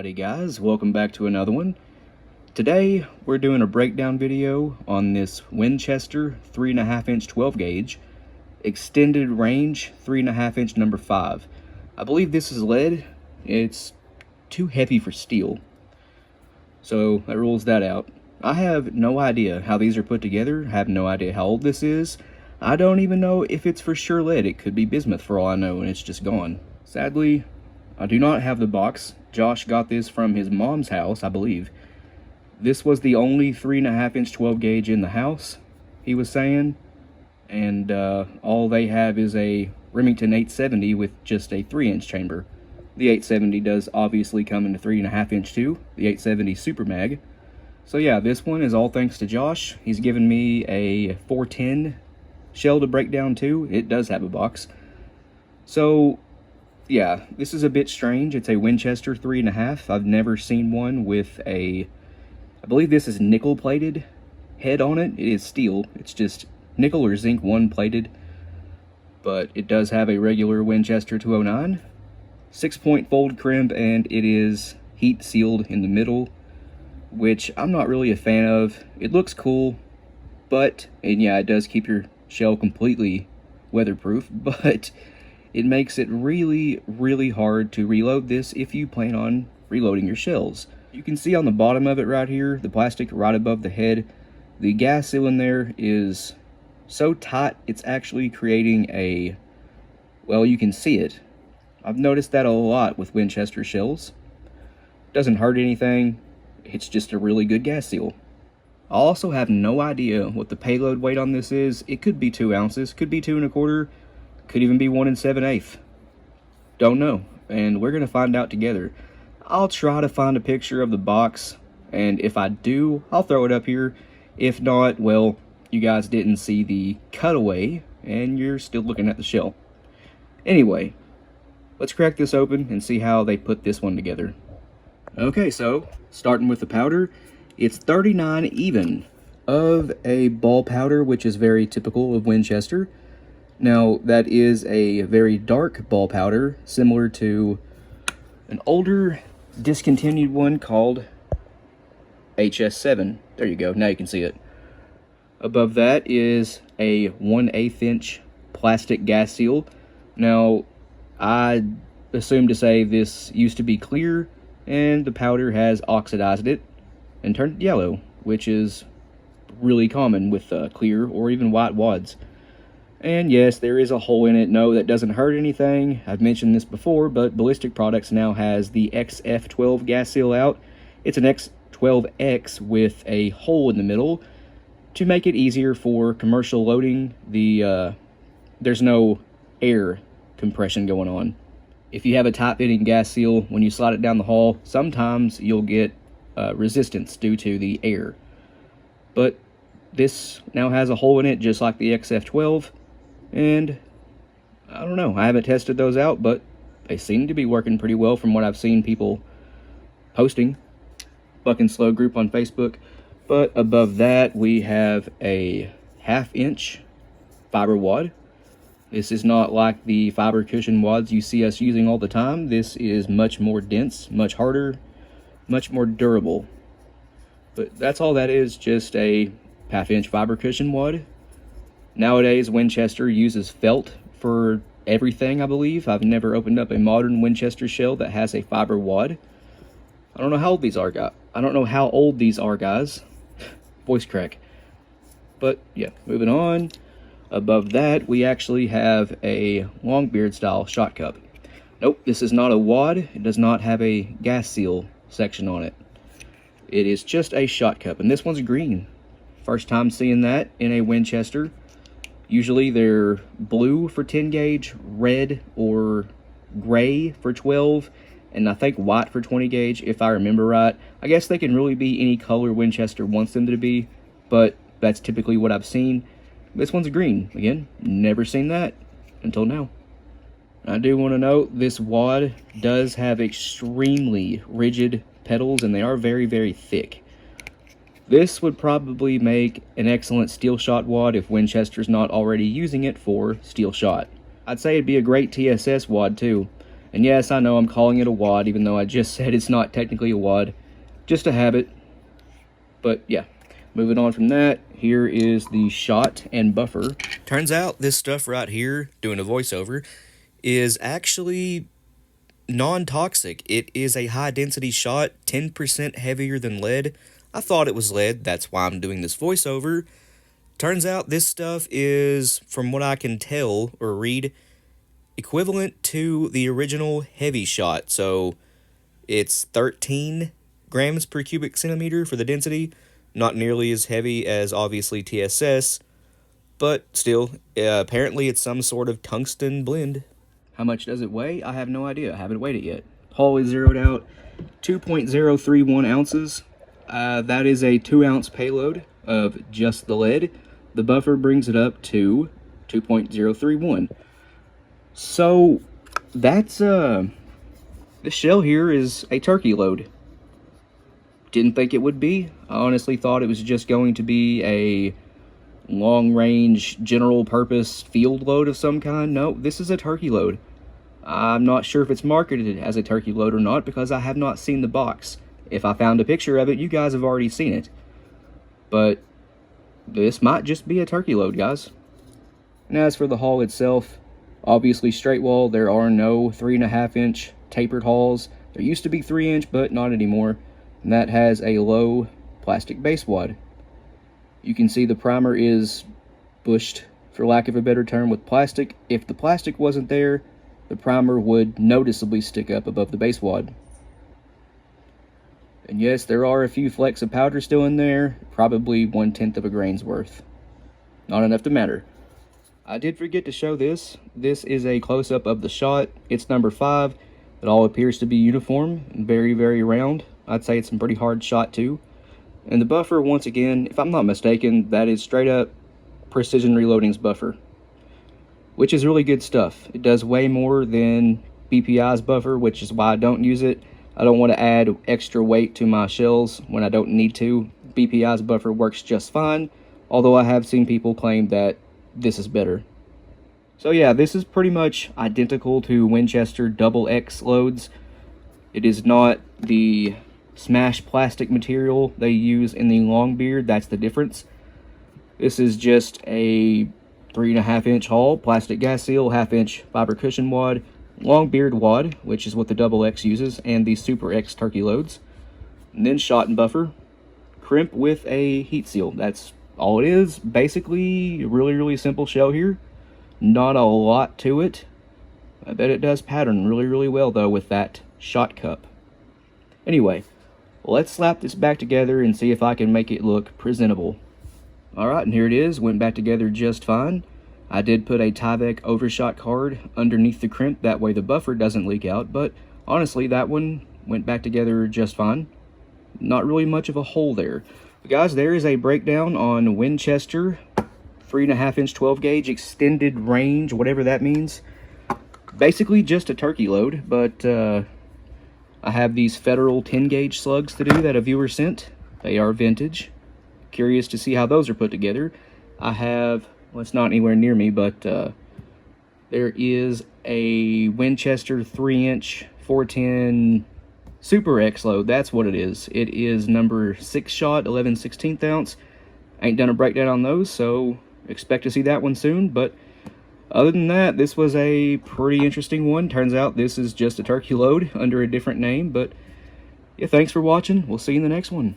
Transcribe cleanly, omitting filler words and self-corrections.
Howdy guys, welcome back to another one. Today we're doing a breakdown video on this Winchester 3.5 inch 12 gauge extended range 3.5 inch number 5. I believe this is lead. It's too heavy for steel, so that rules that out. I have no idea how these are put together. I have no idea how old this is. I don't even know if it's for sure lead. It could be bismuth for all I know, and it's just gone. Sadly, I do not have the box. Josh got this from his mom's house, I believe. This was the only 3.5 inch 12 gauge in the house, he was saying. And all they have is a Remington 870 with just a 3-inch chamber. The 870 does obviously come in a 3.5 inch too, the 870 Super Mag. So yeah, this one is all thanks to Josh. He's given me a 410 shell to break down too. It does have a box. So yeah, this is a bit strange. It's a Winchester 3.5. I've never seen one with I believe this is nickel plated head on it. It is steel. It's just nickel or zinc 1 plated. But it does have a regular Winchester 209. 6-point fold crimp, and it is heat sealed in the middle, which I'm not really a fan of. It looks cool, and yeah, it does keep your shell completely weatherproof, but it makes it really, really hard to reload this if you plan on reloading your shells. You can see on the bottom of it right here, the plastic right above the head, the gas seal in there is so tight it's actually creating well, you can see it. I've noticed that a lot with Winchester shells. Doesn't hurt anything, it's just a really good gas seal. I also have no idea what the payload weight on this is. It could be 2 ounces, could be 2 1/4, could even be 1 7/8. Don't know, and we're gonna find out together. I'll try to find a picture of the box, and if I do, I'll throw it up here. If not, well, you guys didn't see the cutaway, and you're still looking at the shell. Anyway, let's crack this open and see how they put this one together. Okay, so starting with the powder, it's 39 even of a ball powder, which is very typical of Winchester. Now, that is a very dark ball powder, similar to an older discontinued one called HS7. There you go, now you can see it. Above that is a 1/8 inch plastic gas seal. Now, I assume to say this used to be clear, and the powder has oxidized it and turned it yellow, which is really common with clear or even white wads. And yes, there is a hole in it. No, that doesn't hurt anything. I've mentioned this before, but Ballistic Products now has the XF12 gas seal out. It's an X12X with a hole in the middle to make it easier for commercial loading. There's no air compression going on. If you have a tight-fitting gas seal, when you slide it down the hull, sometimes you'll get resistance due to the air. But this now has a hole in it just like the XF12. And I don't know, I haven't tested those out, but they seem to be working pretty well from what I've seen people posting. Buck and Slow group on Facebook. But above that, we have a 1/2 inch fiber wad. This is not like the fiber cushion wads you see us using all the time. This is much more dense, much harder, much more durable. But that's all that is, just a 1/2 inch fiber cushion wad. Nowadays, Winchester uses felt for everything, I believe. I've never opened up a modern Winchester shell that has a fiber wad. I don't know how old these are, guys. Voice crack. But yeah, moving on. Above that, we actually have a Longbeard style shot cup. Nope, this is not a wad. It does not have a gas seal section on it. It is just a shot cup, and this one's green. First time seeing that in a Winchester. Usually they're blue for 10 gauge, red or gray for 12, and I think white for 20 gauge, if I remember right. I guess they can really be any color Winchester wants them to be, but that's typically what I've seen. This one's green. Again, never seen that until now. I do want to note this wad does have extremely rigid pedals, and they are very, very thick. This would probably make an excellent steel shot wad if Winchester's not already using it for steel shot. I'd say it'd be a great TSS wad too. And yes, I know I'm calling it a wad, even though I just said it's not technically a wad. Just a habit. But yeah, moving on from that, here is the shot and buffer. Turns out this stuff right here, doing a voiceover, is actually non-toxic. It is a high-density shot, 10% heavier than lead. I thought it was lead, that's why I'm doing this voiceover. Turns out this stuff is, from what I can tell or read, equivalent to the original heavy shot. So it's 13 grams per cubic centimeter for the density. Not nearly as heavy as, obviously, TSS, but still, apparently it's some sort of tungsten blend. How much does it weigh? I have no idea. I haven't weighed it yet. Hull is zeroed out, 2.031 ounces. That is a 2-ounce payload of just the lead. The buffer brings it up to 2.031. So that's this shell here is a turkey load. Didn't think it would be. I honestly thought it was just going to be a long-range, general-purpose field load of some kind. No, this is a turkey load. I'm not sure if it's marketed as a turkey load or not because I have not seen the box. If I found a picture of it, you guys have already seen it. But this might just be a turkey load, guys. And as for the hull itself, obviously straight wall, there are no 3.5-inch tapered hulls. There used to be 3-inch, but not anymore. And that has a low plastic base wad. You can see the primer is bushed, for lack of a better term, with plastic. If the plastic wasn't there, the primer would noticeably stick up above the base wad. And yes, there are a few flecks of powder still in there, probably 1/10 of a grain's worth. Not enough to matter. I did forget to show this. This is a close-up of the shot. It's number 5. It all appears to be uniform, very, very round. I'd say it's a pretty hard shot too. And the buffer, once again, if I'm not mistaken, that is straight up Precision Reloading's buffer, which is really good stuff. It does way more than BPI's buffer, which is why I don't use it. I don't want to add extra weight to my shells when I don't need to. BPI's buffer works just fine, although I have seen people claim that this is better. So yeah, this is pretty much identical to Winchester XX loads. It is not the smashed plastic material they use in the Longbeard, that's the difference. This is just a 3.5-inch hull, plastic gas seal, 1/2-inch fiber cushion wad, Longbeard wad, which is what the XX uses, and the Super X turkey loads. And then shot and buffer, crimp with a heat seal. That's all it is. Basically, really, really simple shell here. Not a lot to it. I bet it does pattern really, really well, though, with that shot cup. Anyway, let's slap this back together and see if I can make it look presentable. Alright, and here it is. Went back together just fine. I did put a Tyvek overshot card underneath the crimp, that way the buffer doesn't leak out, but honestly, that one went back together just fine. Not really much of a hole there. But guys, there is a breakdown on Winchester 3.5-inch 12-gauge extended range, whatever that means. Basically just a turkey load, but I have these Federal 10-gauge slugs to do that a viewer sent. They are vintage. Curious to see how those are put together. I have, well, it's not anywhere near me, but there is a Winchester 3-inch 410 Super X load. That's what it is. It is number 6 shot, 11/16 ounce. Ain't done a breakdown on those, so expect to see that one soon. But other than that, this was a pretty interesting one. Turns out this is just a turkey load under a different name. But yeah, thanks for watching. We'll see you in the next one.